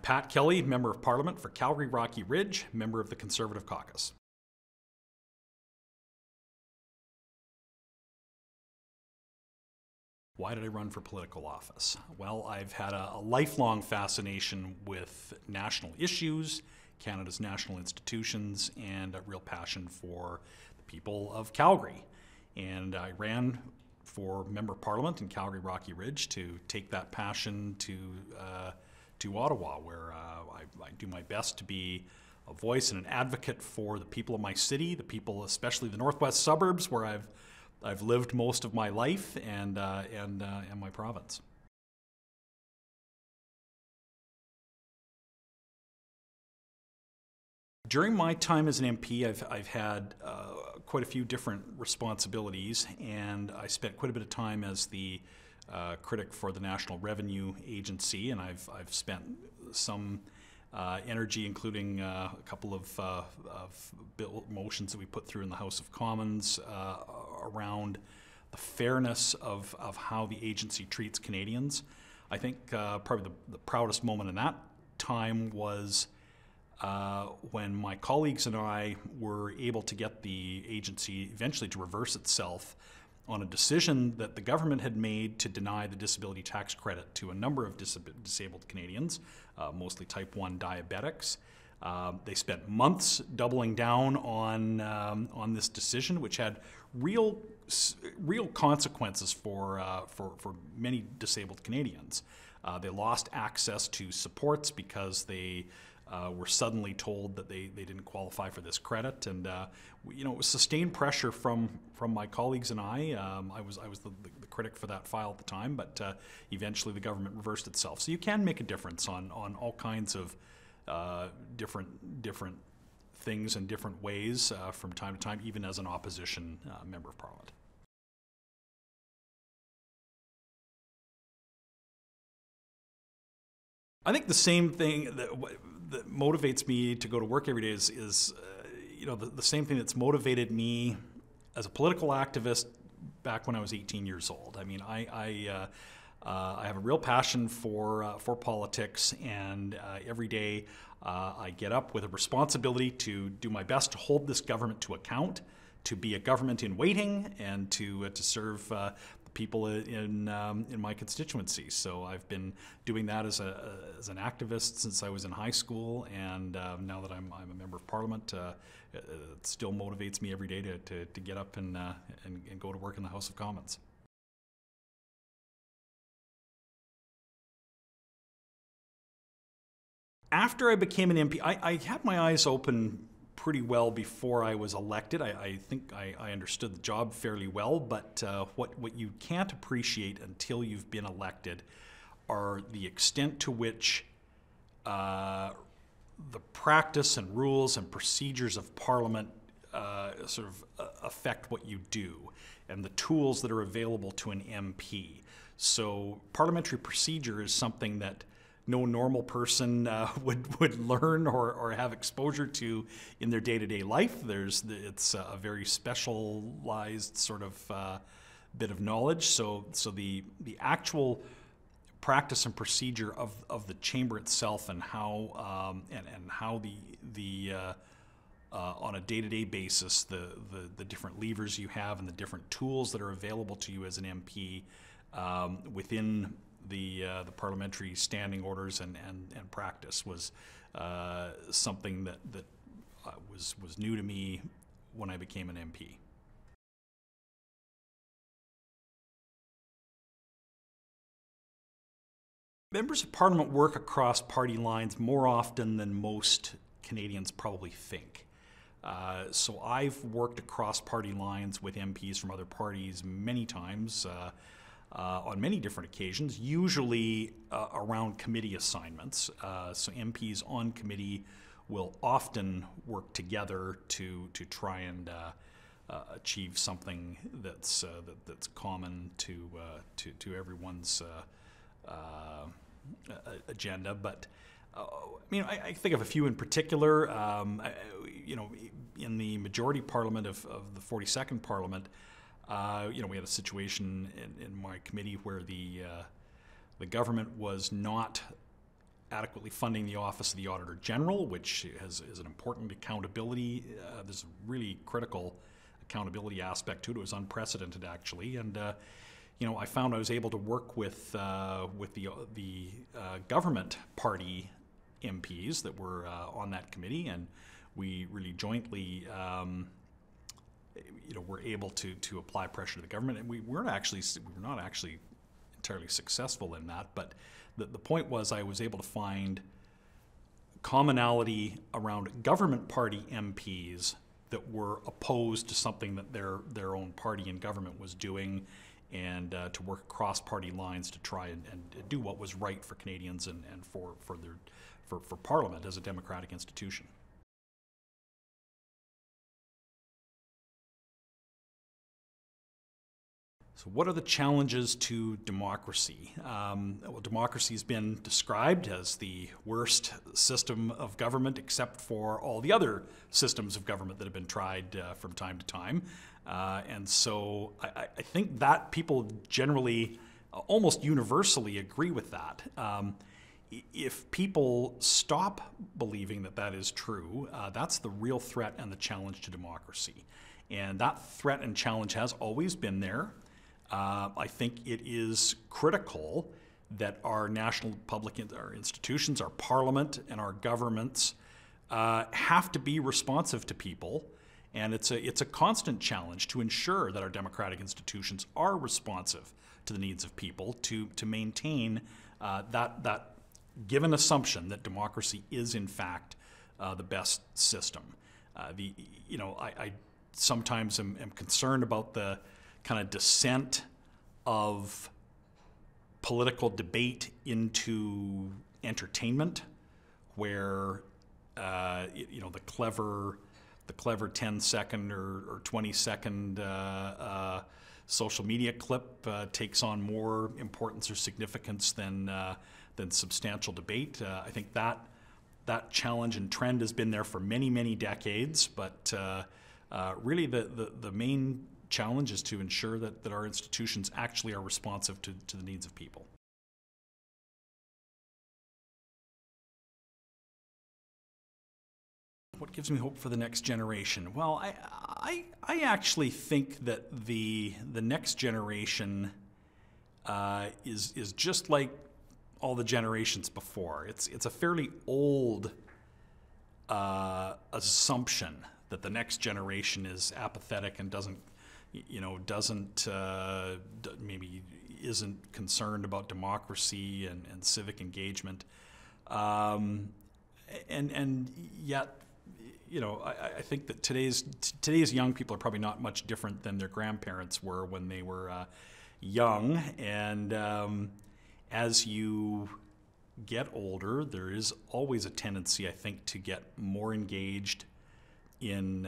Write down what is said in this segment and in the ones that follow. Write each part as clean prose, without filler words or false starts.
Pat Kelly, Member of Parliament for Calgary Rocky Ridge, member of the Conservative Caucus. Why did I run for political office? Well, I've had a lifelong fascination with national issues, Canada's national institutions, and a real passion for the people of Calgary. And I ran for Member of Parliament in Calgary Rocky Ridge to take that passion to Ottawa, where I do my best to be a voice and an advocate for the people of my city, the people, especially the northwest suburbs, where I've lived most of my life, and my province. During my time as an MP, I've had quite a few different responsibilities, and I spent quite a bit of time as the critic for the National Revenue Agency, and I've spent some energy, including a couple of bill motions that we put through in the House of Commons around the fairness of how the agency treats Canadians. I think probably the proudest moment in that time was when my colleagues and I were able to get the agency eventually to reverse itself on a decision that the government had made to deny the disability tax credit to a number of disabled Canadians, mostly type 1 diabetics. They spent months doubling down on this decision, which had real consequences for many disabled Canadians. They lost access to supports because they were suddenly told that they didn't qualify for this credit, and it was sustained pressure from my colleagues and I. I was the critic for that file at the time, but eventually the government reversed itself. So you can make a difference on all kinds of different things in different ways from time to time, even as an opposition member of Parliament. I think the same thing that motivates me to go to work every day is the same thing that's motivated me as a political activist back when I was 18 years old. I mean, I have a real passion for politics, and every day I get up with a responsibility to do my best to hold this government to account, to be a government in waiting, and to serve people in my constituency. So I've been doing that as an activist since I was in high school, and now that I'm a member of Parliament, it still motivates me every day to get up and go to work in the House of Commons. After I became an MP, I had my eyes open pretty well before I was elected. I think I understood the job fairly well, but what you can't appreciate until you've been elected are the extent to which the practice and rules and procedures of Parliament sort of affect what you do, and the tools that are available to an MP. So parliamentary procedure is something that no normal person would learn or have exposure to in their day-to-day life. It's a very specialized sort of bit of knowledge. So the actual practice and procedure of the chamber itself, and how on a day-to-day basis the different levers you have and the different tools that are available to you as an MP within the parliamentary standing orders and practice was something that was new to me when I became an MP. Members of Parliament work across party lines more often than most Canadians probably think. So I've worked across party lines with MPs from other parties many times, on many different occasions, usually around committee assignments. So MPs on committee will often work together to try and achieve something that's common to everyone's agenda. But I think of a few in particular. In the majority parliament of the 42nd Parliament, we had a situation in my committee where the government was not adequately funding the Office of the Auditor General, which is an important accountability. There's a really critical accountability aspect to it. It was unprecedented, actually, and I found I was able to work with the government party MPs that were on that committee, and we really jointly were able to apply pressure to the government, and we were not actually entirely successful in that, but the point was I was able to find commonality around government party MPs that were opposed to something that their own party in government was doing, and to work across party lines to try and do what was right for Canadians and for Parliament as a democratic institution. So what are the challenges to democracy? Well, democracy has been described as the worst system of government, except for all the other systems of government that have been tried from time to time. And so I think that people generally, almost universally, agree with that. If people stop believing that that is true, that's the real threat and the challenge to democracy. And that threat and challenge has always been there. I think it is critical that our national public, our institutions, our parliament, and our governments have to be responsive to people, and it's a constant challenge to ensure that our democratic institutions are responsive to the needs of people to maintain that given assumption that democracy is in fact the best system. I sometimes am concerned about the kind of descent of political debate into entertainment, where the clever 10-second or 20-second social media clip takes on more importance or significance than substantial debate. I think that challenge and trend has been there for many, many decades, but really the main challenge is to ensure that our institutions actually are responsive to the needs of people. What gives me hope for the next generation? Well, I actually think that the next generation is just like all the generations before. It's a fairly old assumption that the next generation is apathetic and maybe isn't concerned about democracy and civic engagement, and yet, I think that today's young people are probably not much different than their grandparents were when they were young, and as you get older, there is always a tendency, I think, to get more engaged in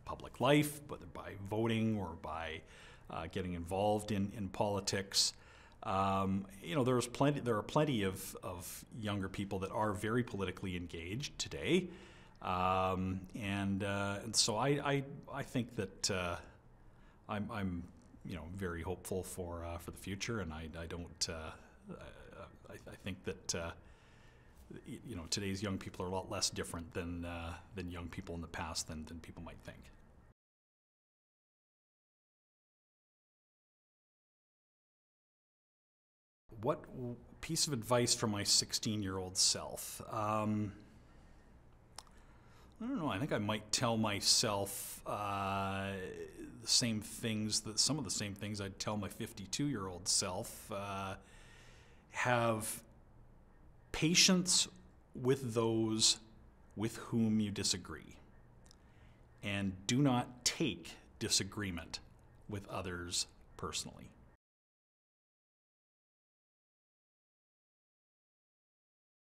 public life, whether by voting or by getting involved in politics. There are plenty of younger people that are very politically engaged today, and so I think that I'm very hopeful for the future, and I think that today's young people are a lot less different than young people in the past than people might think. What piece of advice for my 16-year-old self? I don't know. I think I might tell myself some of the same things I'd tell my 52-year-old self. Have patience with those with whom you disagree, and do not take disagreement with others personally.